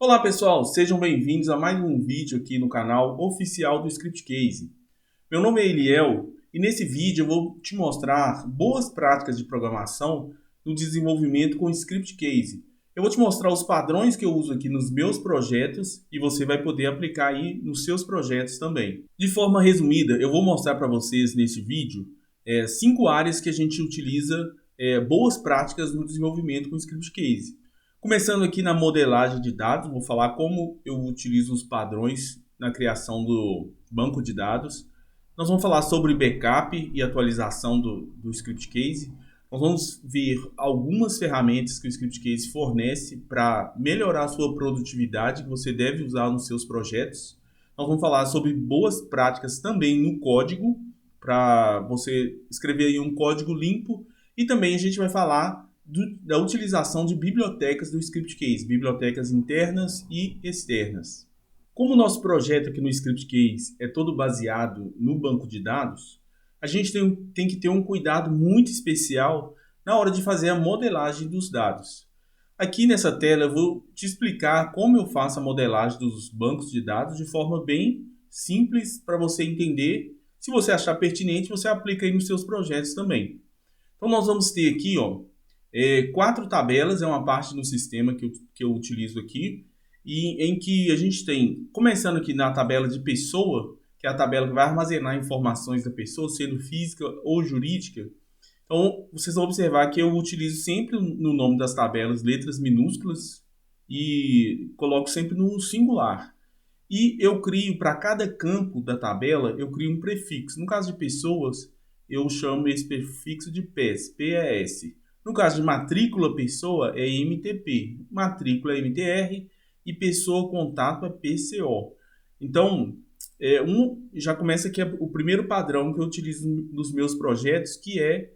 Olá pessoal, sejam bem-vindos a mais um vídeo aqui no canal oficial do Scriptcase. Meu nome é Eliel e nesse vídeo eu vou te mostrar boas práticas de programação no desenvolvimento com Scriptcase. Eu vou te mostrar os padrões que eu uso aqui nos meus projetos e você vai poder aplicar aí nos seus projetos também. De forma resumida, eu vou mostrar para vocês nesse vídeo 5 áreas que a gente utiliza boas práticas no desenvolvimento com Scriptcase. Começando aqui na modelagem de dados, vou falar como eu utilizo os padrões na criação do banco de dados. Nós vamos falar sobre backup e atualização do Scriptcase. Nós vamos ver algumas ferramentas que o Scriptcase fornece para melhorar a sua produtividade que você deve usar nos seus projetos. Nós vamos falar sobre boas práticas também no código, para você escrever aí um código limpo. E também a gente vai falar da utilização de bibliotecas do Scriptcase, bibliotecas internas e externas. Como o nosso projeto aqui no Scriptcase é todo baseado no banco de dados, a gente tem que ter um cuidado muito especial na hora de fazer a modelagem dos dados. Aqui nessa tela eu vou te explicar como eu faço a modelagem dos bancos de dados de forma bem simples para você entender. Se você achar pertinente, você aplica aí nos seus projetos também. Então nós vamos ter aqui, 4 tabelas, é uma parte do sistema que eu utilizo aqui, e em que a gente tem, começando aqui na tabela de pessoa, que é a tabela que vai armazenar informações da pessoa, sendo física ou jurídica. Então, vocês vão observar que eu utilizo sempre no nome das tabelas letras minúsculas e coloco sempre no singular. E eu crio, para cada campo da tabela, eu crio um prefixo. No caso de pessoas, eu chamo esse prefixo de PES, PES. No caso de matrícula pessoa é MTP, matrícula é MTR e pessoa contato é PCO. Então, já começa aqui o primeiro padrão que eu utilizo nos meus projetos, que é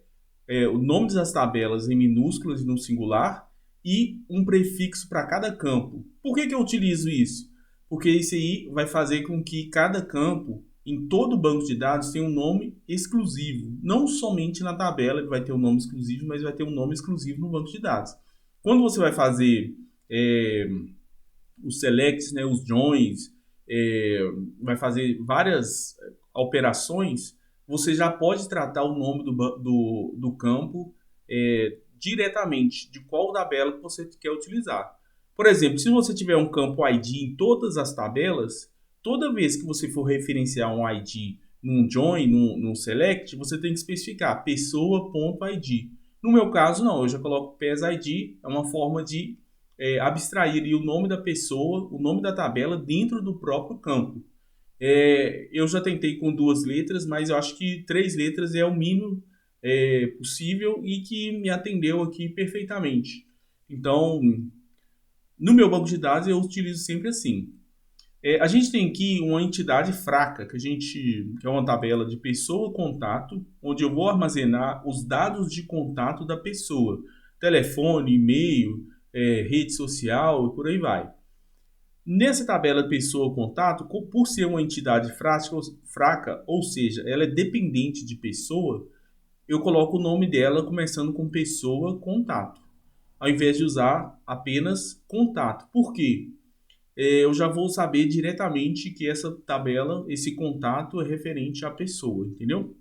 o nome das tabelas em minúsculas e no singular e um prefixo para cada campo. Por que eu utilizo isso? Porque isso aí vai fazer com que cada campo em todo o banco de dados tem um nome exclusivo. Não somente na tabela ele vai ter um nome exclusivo, mas vai ter um nome exclusivo no banco de dados. Quando você vai fazer os selects, né, os joins, vai fazer várias operações, você já pode tratar o nome do campo diretamente de qual tabela que você quer utilizar. Por exemplo, se você tiver um campo ID em todas as tabelas, toda vez que você for referenciar um ID num join, num select, você tem que especificar pessoa.id. No meu caso, não, eu já coloco PES-ID, é uma forma de abstrair o nome da pessoa, o nome da tabela dentro do próprio campo. Eu já tentei com 2 letras, mas eu acho que 3 letras é o mínimo possível e que me atendeu aqui perfeitamente. Então, no meu banco de dados eu utilizo sempre assim. A gente tem aqui uma entidade fraca, que é uma tabela de pessoa-contato, onde eu vou armazenar os dados de contato da pessoa. Telefone, e-mail, rede social e por aí vai. Nessa tabela pessoa-contato, por ser uma entidade fraca, ou seja, ela é dependente de pessoa, eu coloco o nome dela começando com pessoa-contato, ao invés de usar apenas contato. Por quê? Eu já vou saber diretamente que essa tabela, esse contato é referente à pessoa, entendeu?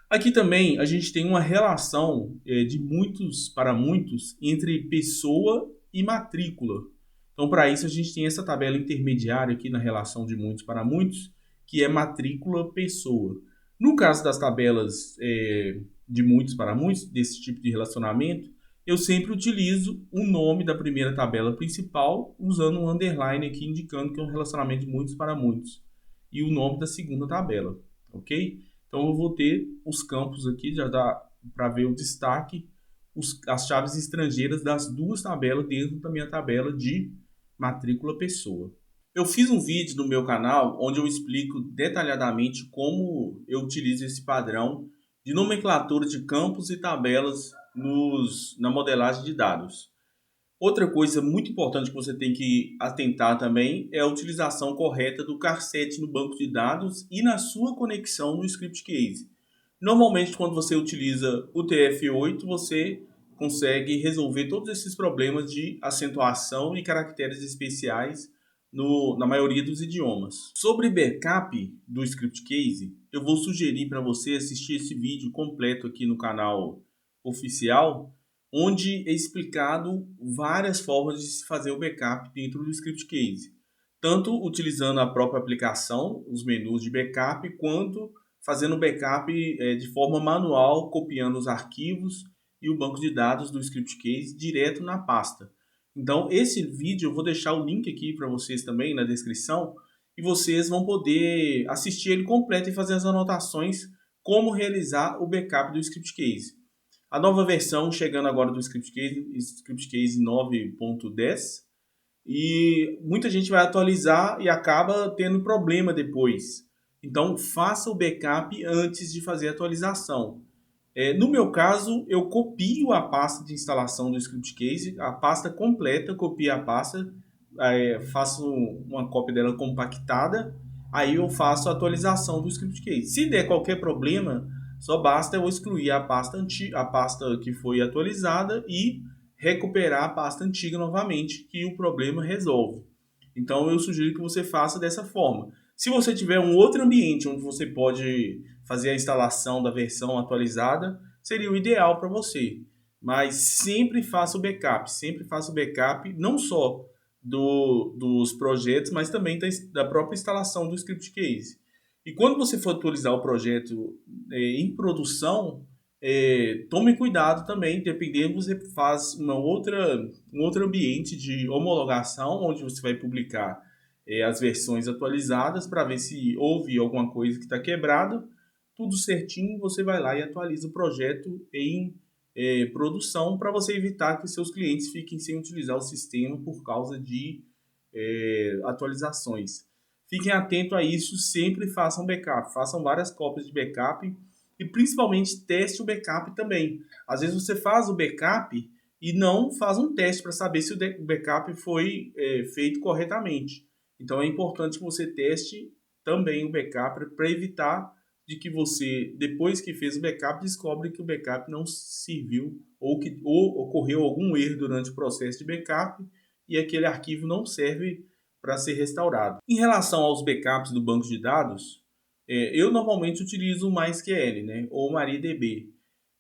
Aqui também a gente tem uma relação de muitos para muitos entre pessoa e matrícula. Então, para isso, a gente tem essa tabela intermediária aqui na relação de muitos para muitos, que é matrícula-pessoa. No caso das tabelas de muitos para muitos, desse tipo de relacionamento, eu sempre utilizo o nome da primeira tabela principal, usando um underline aqui, indicando que é um relacionamento de muitos para muitos, e o nome da segunda tabela, ok? Então eu vou ter os campos aqui, já dá para ver o destaque, as chaves estrangeiras das 2 tabelas dentro da minha tabela de matrícula pessoa. Eu fiz um vídeo no meu canal onde eu explico detalhadamente como eu utilizo esse padrão de nomenclatura de campos e tabelas na modelagem de dados. Outra coisa muito importante que você tem que atentar também é a utilização correta do CAR7 no banco de dados e na sua conexão no Scriptcase. Normalmente, quando você utiliza o TF8, você consegue resolver todos esses problemas de acentuação e caracteres especiais na maioria dos idiomas. Sobre backup do Script Case, eu vou sugerir para você assistir esse vídeo completo aqui no canal oficial, onde é explicado várias formas de se fazer o backup dentro do Script Case, tanto utilizando a própria aplicação, os menus de backup, quanto fazendo backup de forma manual, copiando os arquivos e o banco de dados do Script Case direto na pasta. Então, esse vídeo eu vou deixar o link aqui para vocês também na descrição e vocês vão poder assistir ele completo e fazer as anotações como realizar o backup do Script Case. A nova versão chegando agora do Script Case 9.10, e muita gente vai atualizar e acaba tendo problema depois. Então, faça o backup antes de fazer a atualização. No meu caso, eu copio a pasta de instalação do Script Case, a pasta completa, copio a pasta, faço uma cópia dela compactada, aí eu faço a atualização do Script Case. Se der qualquer problema, só basta eu excluir a pasta que foi atualizada e recuperar a pasta antiga novamente, que o problema resolve. Então eu sugiro que você faça dessa forma. Se você tiver um outro ambiente onde você pode fazer a instalação da versão atualizada, seria o ideal para você. Mas sempre faça o backup, não só dos projetos, mas também da própria instalação do Script Case. E quando você for atualizar o projeto em produção, tome cuidado também, dependendo, você faz um outro ambiente de homologação, onde você vai publicar as versões atualizadas para ver se houve alguma coisa que está quebrada. Tudo certinho, você vai lá e atualiza o projeto em produção para você evitar que seus clientes fiquem sem utilizar o sistema por causa de atualizações. Fiquem atentos a isso, sempre façam backup, façam várias cópias de backup e principalmente teste o backup também. Às vezes você faz o backup e não faz um teste para saber se o backup foi feito corretamente. Então é importante que você teste também o backup para evitar de que você, depois que fez o backup, descobre que o backup não serviu ou ocorreu algum erro durante o processo de backup e aquele arquivo não serve para ser restaurado. Em relação aos backups do banco de dados, eu normalmente utilizo o MySQL, né, ou MariaDB.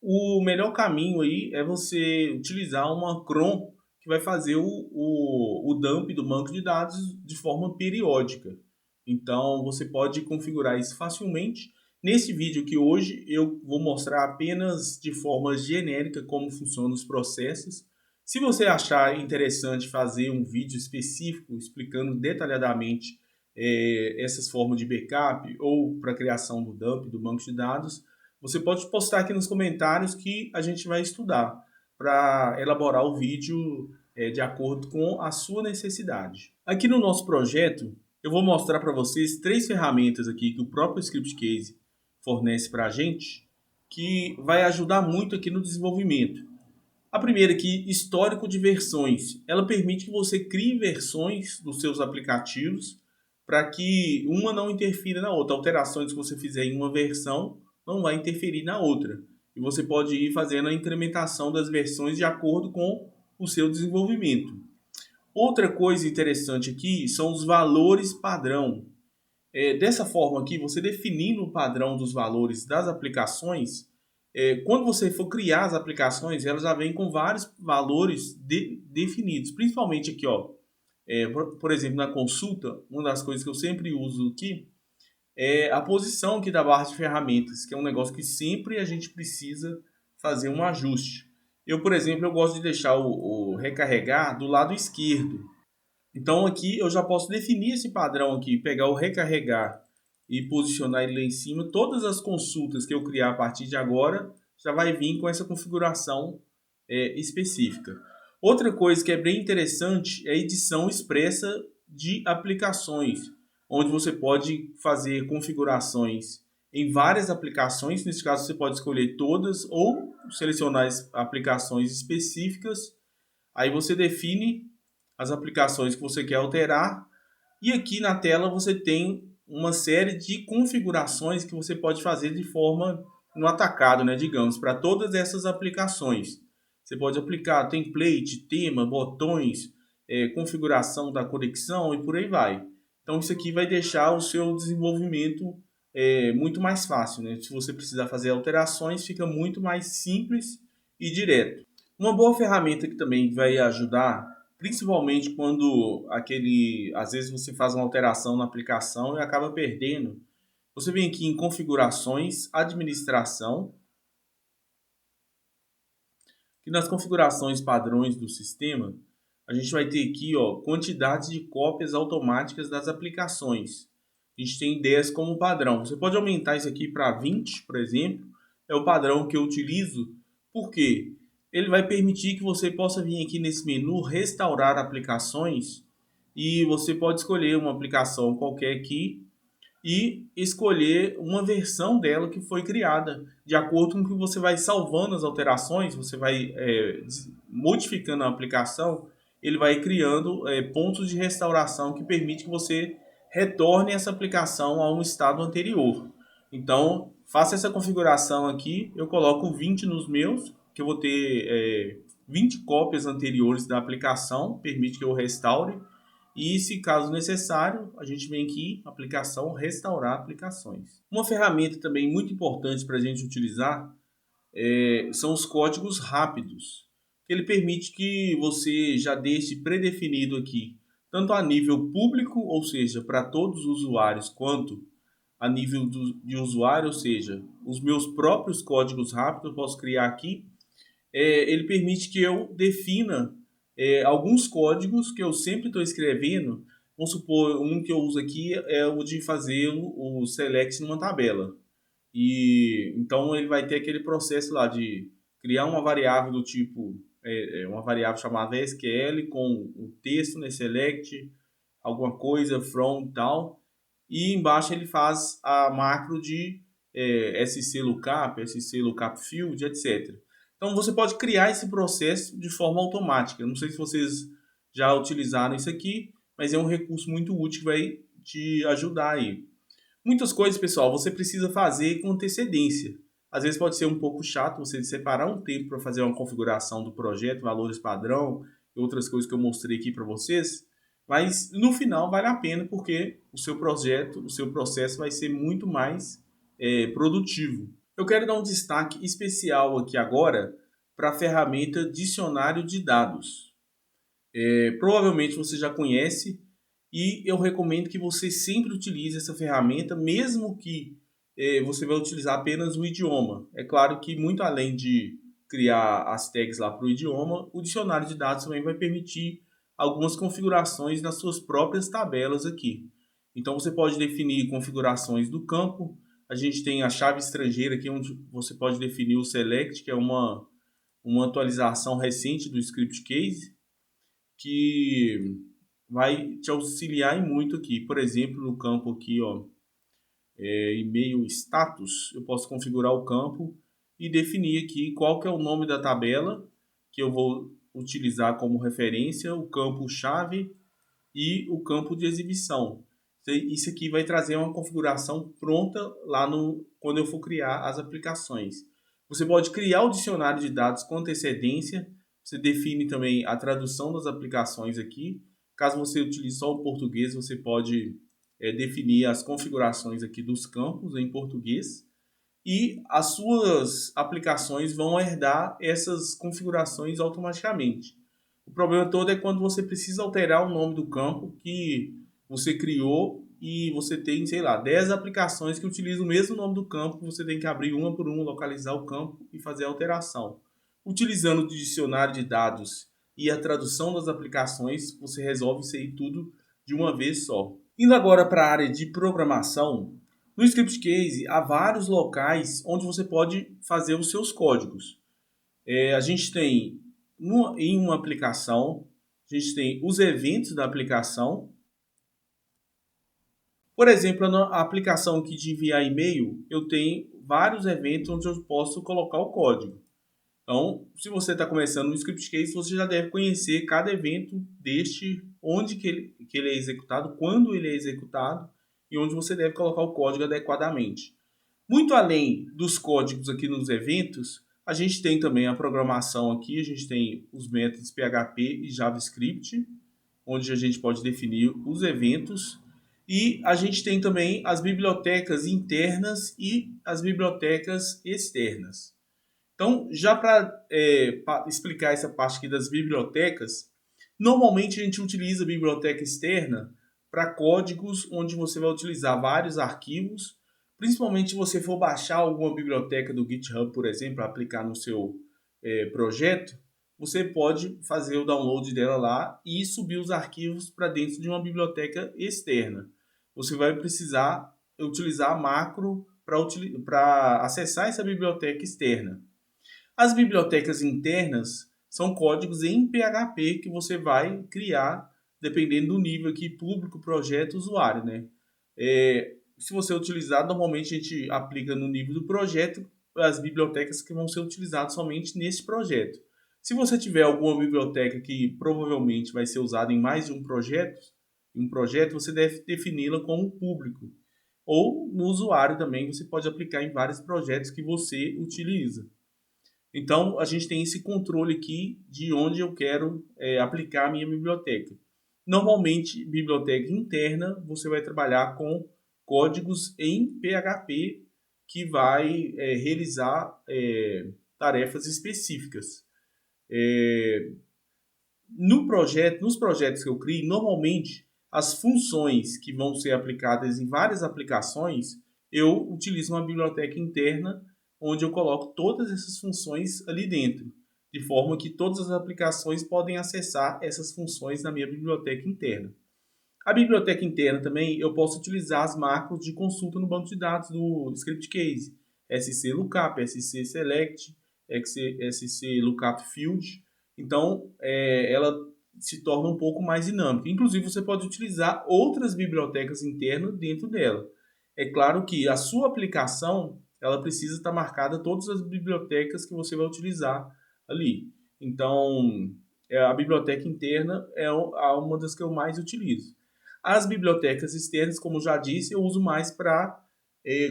O melhor caminho aí é você utilizar uma cron que vai fazer o dump do banco de dados de forma periódica. Então, você pode configurar isso facilmente. Nesse vídeo aqui hoje, eu vou mostrar apenas de forma genérica como funcionam os processos. Se você achar interessante fazer um vídeo específico explicando detalhadamente essas formas de backup ou para a criação do dump do banco de dados, você pode postar aqui nos comentários que a gente vai estudar para elaborar o vídeo de acordo com a sua necessidade. Aqui no nosso projeto, eu vou mostrar para vocês 3 ferramentas aqui que o próprio Script Case fornece para a gente, que vai ajudar muito aqui no desenvolvimento. A primeira aqui, histórico de versões. Ela permite que você crie versões dos seus aplicativos para que uma não interfira na outra. Alterações que você fizer em uma versão não vai interferir na outra. E você pode ir fazendo a incrementação das versões de acordo com o seu desenvolvimento. Outra coisa interessante aqui são os valores padrão. Dessa forma aqui, você definindo o padrão dos valores das aplicações, quando você for criar as aplicações, elas já vêm com vários valores definidos. Principalmente aqui, ó, por exemplo, na consulta, uma das coisas que eu sempre uso aqui é a posição aqui da barra de ferramentas, que é um negócio que sempre a gente precisa fazer um ajuste. Eu, por exemplo, eu gosto de deixar o recarregar do lado esquerdo. Então aqui eu já posso definir esse padrão aqui, pegar o recarregar e posicionar ele lá em cima. Todas as consultas que eu criar a partir de agora já vai vir com essa configuração específica. Outra coisa que é bem interessante é a edição expressa de aplicações, onde você pode fazer configurações em várias aplicações. Nesse caso você pode escolher todas ou selecionar as aplicações específicas. Aí você define as aplicações que você quer alterar e aqui na tela você tem uma série de configurações que você pode fazer de forma no atacado, né, digamos, para todas essas aplicações. Você pode aplicar template, tema, botões, configuração da conexão e por aí vai. Então isso aqui vai deixar o seu desenvolvimento muito mais fácil, né? Se você precisar fazer alterações, fica muito mais simples e direto. Uma boa ferramenta que também vai ajudar, principalmente quando às vezes você faz uma alteração na aplicação e acaba perdendo. Você vem aqui em configurações, administração, e nas configurações padrões do sistema, a gente vai ter aqui, ó, quantidade de cópias automáticas das aplicações. A gente tem 10 como padrão. Você pode aumentar isso aqui para 20, por exemplo. É o padrão que eu utilizo. Por quê? Ele vai permitir que você possa vir aqui nesse menu restaurar aplicações e você pode escolher uma aplicação qualquer aqui e escolher uma versão dela que foi criada. De acordo com que você vai salvando as alterações, você vai modificando a aplicação, ele vai criando pontos de restauração que permite que você retorne essa aplicação a um estado anterior. Então, faça essa configuração aqui, eu coloco 20 nos meus, que eu vou ter 20 cópias anteriores da aplicação, permite que eu restaure. E se caso necessário, a gente vem aqui, aplicação, restaurar aplicações. Uma ferramenta também muito importante para a gente utilizar são os códigos rápidos. Ele permite que você já deixe predefinido aqui, tanto a nível público, ou seja, para todos os usuários, quanto a nível de usuário, ou seja, os meus próprios códigos rápidos eu posso criar aqui. Ele permite que eu defina alguns códigos que eu sempre estou escrevendo. Vamos supor, um que eu uso aqui é o de fazer o select numa tabela. E então ele vai ter aquele processo lá de criar uma variável do tipo, uma variável chamada SQL com o texto, né, select, alguma coisa, from e tal. E embaixo ele faz a macro de sclookup, sclookupfield, etc. Então você pode criar esse processo de forma automática. Não sei se vocês já utilizaram isso aqui, mas é um recurso muito útil que vai te ajudar aí. Muitas coisas, pessoal, você precisa fazer com antecedência. Às vezes pode ser um pouco chato você separar um tempo para fazer uma configuração do projeto, valores padrão e outras coisas que eu mostrei aqui para vocês, mas no final vale a pena porque o seu projeto, o seu processo vai ser muito mais produtivo. Eu quero dar um destaque especial aqui agora para a ferramenta Dicionário de Dados. Provavelmente você já conhece e eu recomendo que você sempre utilize essa ferramenta, mesmo que você vai utilizar apenas o idioma. É claro que muito além de criar as tags lá para o idioma, o dicionário de dados também vai permitir algumas configurações nas suas próprias tabelas aqui. Então você pode definir configurações do campo. A gente tem a chave estrangeira aqui, onde você pode definir o select, que é uma atualização recente do script case, que vai te auxiliar em muito aqui. Por exemplo, no campo aqui, ó, e-mail status, eu posso configurar o campo e definir aqui qual que é o nome da tabela que eu vou utilizar como referência, o campo chave e o campo de exibição. Isso aqui vai trazer uma configuração pronta lá quando eu for criar as aplicações. Você pode criar o dicionário de dados com antecedência. Você define também a tradução das aplicações aqui. Caso você utilize só o português, você pode definir as configurações aqui dos campos em português. E as suas aplicações vão herdar essas configurações automaticamente. O problema todo é quando você precisa alterar o nome do campo que você criou e você tem, sei lá, 10 aplicações que utilizam o mesmo nome do campo, você tem que abrir uma por uma, localizar o campo e fazer a alteração. Utilizando o dicionário de dados e a tradução das aplicações, você resolve isso aí tudo de uma vez só. Indo agora para a área de programação, no Script Case há vários locais onde você pode fazer os seus códigos. A gente tem em uma aplicação, a gente tem os eventos da aplicação. Por exemplo, na aplicação aqui de enviar e-mail, eu tenho vários eventos onde eu posso colocar o código. Então, se você está começando no Script Case, você já deve conhecer cada evento deste, onde que ele é executado, quando ele é executado e onde você deve colocar o código adequadamente. Muito além dos códigos aqui nos eventos, A gente tem também a programação aqui, a gente tem os métodos PHP e JavaScript, onde a gente pode definir os eventos. E a gente tem também as bibliotecas internas e as bibliotecas externas. Então, já para explicar essa parte aqui das bibliotecas, normalmente a gente utiliza a biblioteca externa para códigos onde você vai utilizar vários arquivos, principalmente se você for baixar alguma biblioteca do GitHub, por exemplo, para aplicar no seu projeto, você pode fazer o download dela lá e subir os arquivos para dentro de uma biblioteca externa. Você vai precisar utilizar a macro para acessar essa biblioteca externa. As bibliotecas internas são códigos em PHP que você vai criar dependendo do nível aqui, público, projeto, usuário, né? Se você utilizar, normalmente a gente aplica no nível do projeto as bibliotecas que vão ser utilizadas somente nesse projeto. Se você tiver alguma biblioteca que provavelmente vai ser usada em mais de um projeto, você deve defini-la como público. Ou no usuário também, você pode aplicar em vários projetos que você utiliza. Então, a gente tem esse controle aqui de onde eu quero aplicar a minha biblioteca. Normalmente, biblioteca interna, você vai trabalhar com códigos em PHP que vai realizar tarefas específicas. Nos projetos que eu crio, normalmente, as funções que vão ser aplicadas em várias aplicações, eu utilizo uma biblioteca interna onde eu coloco todas essas funções ali dentro, de forma que todas as aplicações podem acessar essas funções na minha biblioteca interna. A biblioteca interna também, eu posso utilizar as macros de consulta no banco de dados do ScriptCase, SC Lookup, SC Select, SC Lookup Field. Então, ela se torna um pouco mais dinâmica. Inclusive, você pode utilizar outras bibliotecas internas dentro dela. É claro que a sua aplicação ela precisa estar marcada todas as bibliotecas que você vai utilizar ali. Então, a biblioteca interna é uma das que eu mais utilizo. As bibliotecas externas, como já disse, eu uso mais para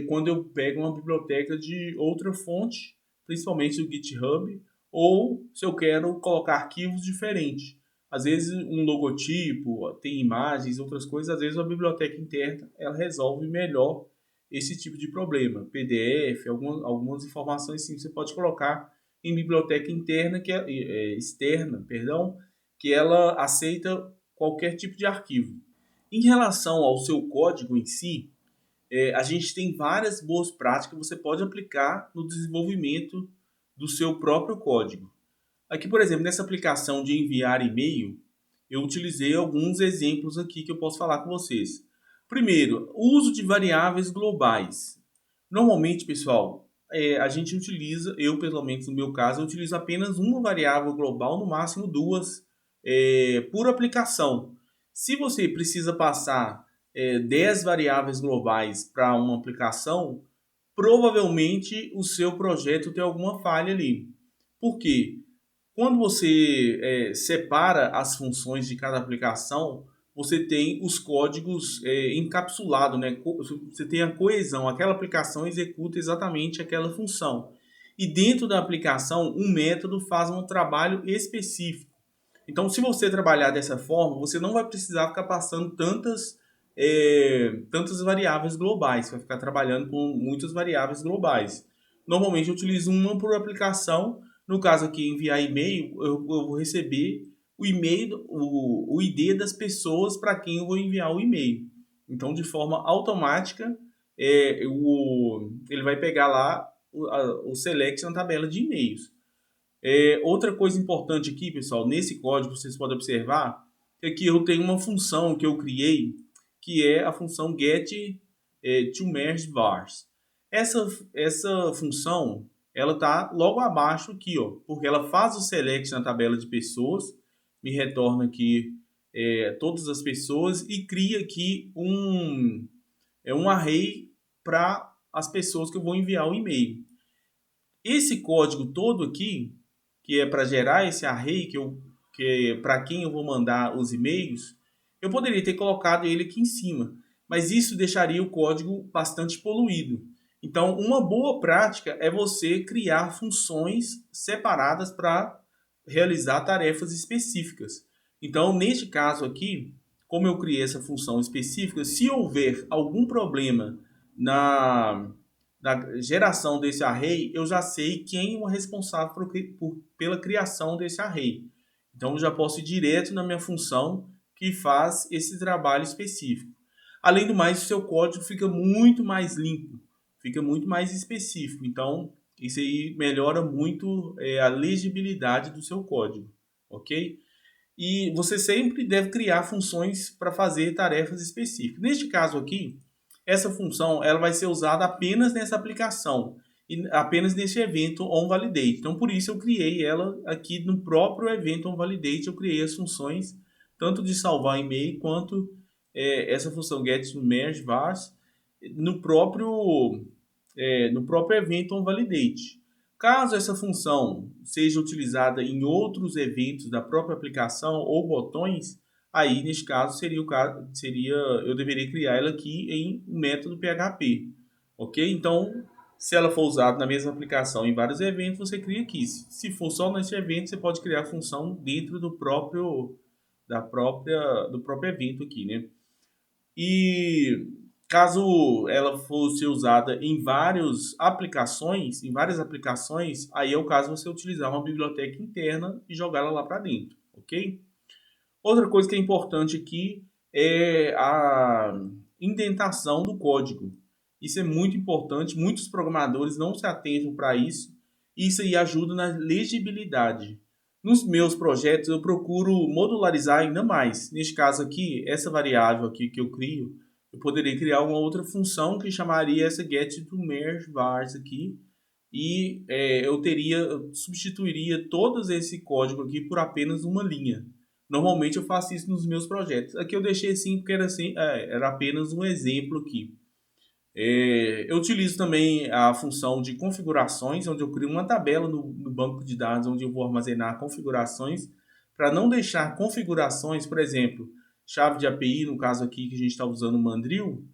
quando eu pego uma biblioteca de outra fonte, principalmente do GitHub, ou se eu quero colocar arquivos diferentes. Às vezes um logotipo, tem imagens, outras coisas, às vezes a biblioteca interna ela resolve melhor esse tipo de problema. PDF, algumas informações sim, você pode colocar em biblioteca interna, externa, perdão, que ela aceita qualquer tipo de arquivo. Em relação ao seu código em si, a gente tem várias boas práticas que você pode aplicar no desenvolvimento do seu próprio código. Aqui, por exemplo, nessa aplicação de enviar e-mail, eu utilizei alguns exemplos aqui que eu posso falar com vocês. Primeiro, o uso de variáveis globais. Normalmente, pessoal, a gente utiliza, eu pelo menos no meu caso, eu utilizo apenas uma variável global, no máximo duas, por aplicação. Se você precisa passar 10 variáveis globais para uma aplicação, provavelmente o seu projeto tem alguma falha ali. Por quê? Quando você separa as funções de cada aplicação, você tem os códigos encapsulados, né? Você tem a coesão, aquela aplicação executa exatamente aquela função. E dentro da aplicação, um método faz um trabalho específico. Então, se você trabalhar dessa forma, você não vai precisar ficar passando tantas variáveis globais, você vai ficar trabalhando com muitas variáveis globais. Normalmente eu utilizo uma por aplicação. No caso aqui, enviar e-mail, eu vou receber o e-mail, o ID das pessoas para quem eu vou enviar o e-mail. Então, de forma automática, ele vai pegar lá o select na tabela de e-mails. Outra coisa importante aqui, pessoal, nesse código vocês podem observar é que eu tenho uma função que eu criei, que é a função getToMergeVars. Essa função ela está logo abaixo aqui, ó, porque ela faz o select na tabela de pessoas, me retorna aqui todas as pessoas e cria aqui um array para as pessoas que eu vou enviar o e-mail. Esse código todo aqui, que é para gerar esse array, que é para quem eu vou mandar os e-mails, eu poderia ter colocado ele aqui em cima, mas isso deixaria o código bastante poluído. Então, uma boa prática é você criar funções separadas para realizar tarefas específicas. Então, neste caso aqui, como eu criei essa função específica, se houver algum problema na, na geração desse array, eu já sei quem é o responsável pela criação desse array. Então, eu já posso ir direto na minha função que faz esse trabalho específico. Além do mais, o seu código fica muito mais limpo, fica muito mais específico. Então, isso aí melhora muito a legibilidade do seu código, ok? E você sempre deve criar funções para fazer tarefas específicas. Neste caso aqui, essa função ela vai ser usada apenas nessa aplicação e apenas nesse evento onValidate. Então, por isso eu criei ela aqui no próprio evento onValidate. Eu criei as funções tanto de salvar e-mail quanto essa função getMergeVars no próprio evento onValidate. Caso essa função seja utilizada em outros eventos da própria aplicação ou botões, aí neste caso eu deveria criar ela aqui em um método PHP, ok? Então, se ela for usada na mesma aplicação em vários eventos, você cria aqui. Se for só nesse evento, você pode criar a função dentro do próprio evento aqui, né? E caso ela fosse usada em várias aplicações, aí é o caso de você utilizar uma biblioteca interna e jogar ela lá para dentro, ok? Outra coisa que é importante aqui é a indentação do código. Isso é muito importante, muitos programadores não se atentam para isso. Isso aí ajuda na legibilidade. Nos meus projetos eu procuro modularizar ainda mais. Neste caso aqui, essa variável aqui que eu crio, eu poderia criar uma outra função que chamaria essa getToMergeVars aqui e eu substituiria todo esse código aqui por apenas uma linha. Normalmente eu faço isso nos meus projetos. Aqui eu deixei assim porque era apenas um exemplo aqui. Eu utilizo também a função de configurações, onde eu crio uma tabela no banco de dados, onde eu vou armazenar configurações, para não deixar configurações, por exemplo, chave de API, no caso aqui que a gente está usando o Mandrill,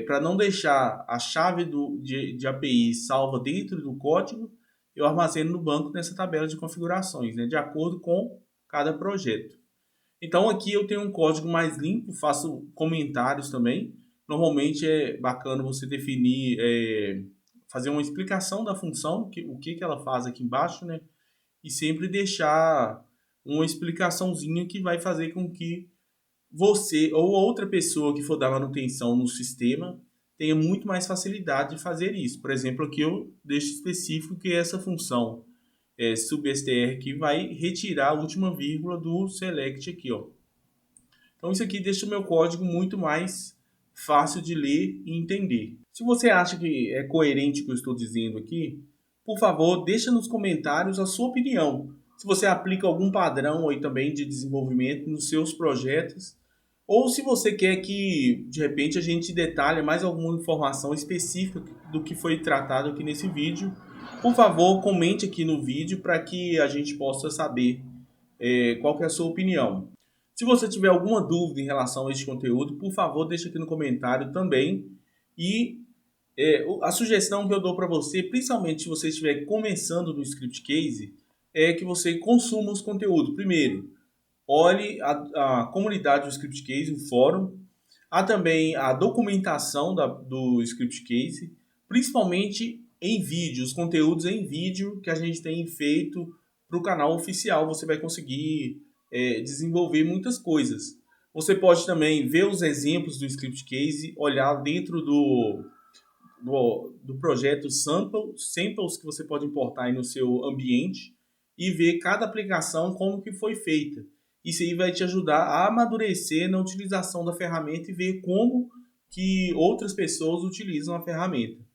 para não deixar a chave de API salva dentro do código, eu armazeno no banco nessa tabela de configurações, né, de acordo com cada projeto. Então aqui eu tenho um código mais limpo, faço comentários também. Normalmente é bacana você definir, fazer uma explicação da função, o que ela faz aqui embaixo, né? E sempre deixar uma explicaçãozinha que vai fazer com que você ou outra pessoa que for dar manutenção no sistema tenha muito mais facilidade de fazer isso. Por exemplo, aqui eu deixo específico que essa função substr aqui vai retirar a última vírgula do select aqui, ó. Então isso aqui deixa o meu código muito mais fácil de ler e entender. Se você acha que é coerente o que eu estou dizendo aqui, por favor, deixa nos comentários a sua opinião. Se você aplica algum padrão aí também de desenvolvimento nos seus projetos, ou se você quer que, de repente, a gente detalhe mais alguma informação específica do que foi tratado aqui nesse vídeo, por favor, comente aqui no vídeo para que a gente possa saber qual que é a sua opinião. Se você tiver alguma dúvida em relação a este conteúdo, por favor, deixe aqui no comentário também. E a sugestão que eu dou para você, principalmente se você estiver começando no Script Case, é que você consuma os conteúdos. Primeiro, olhe a comunidade do Script Case, o fórum. Há também a documentação do Script Case, principalmente em vídeo, os conteúdos em vídeo que a gente tem feito para o canal oficial. Você vai conseguir desenvolver muitas coisas. Você pode também ver os exemplos do Script Case, olhar dentro do projeto samples que você pode importar aí no seu ambiente e ver cada aplicação como que foi feita. Isso aí vai te ajudar a amadurecer na utilização da ferramenta e ver como que outras pessoas utilizam a ferramenta.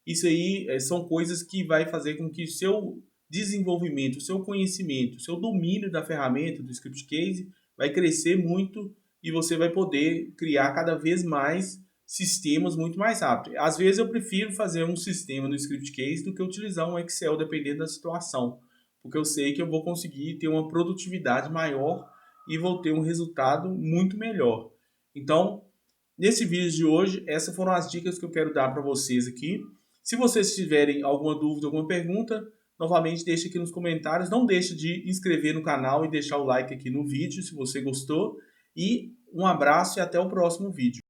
Isso aí são coisas que vai fazer com que o seu desenvolvimento, o seu conhecimento, o seu domínio da ferramenta, do Script Case, vai crescer muito e você vai poder criar cada vez mais sistemas muito mais rápido. Às vezes eu prefiro fazer um sistema no Script Case do que utilizar um Excel, dependendo da situação, porque eu sei que eu vou conseguir ter uma produtividade maior e vou ter um resultado muito melhor. Então, nesse vídeo de hoje, essas foram as dicas que eu quero dar para vocês aqui. Se vocês tiverem alguma dúvida, alguma pergunta, novamente deixe aqui nos comentários. Não deixe de inscrever no canal e deixar o like aqui no vídeo se você gostou. E um abraço e até o próximo vídeo.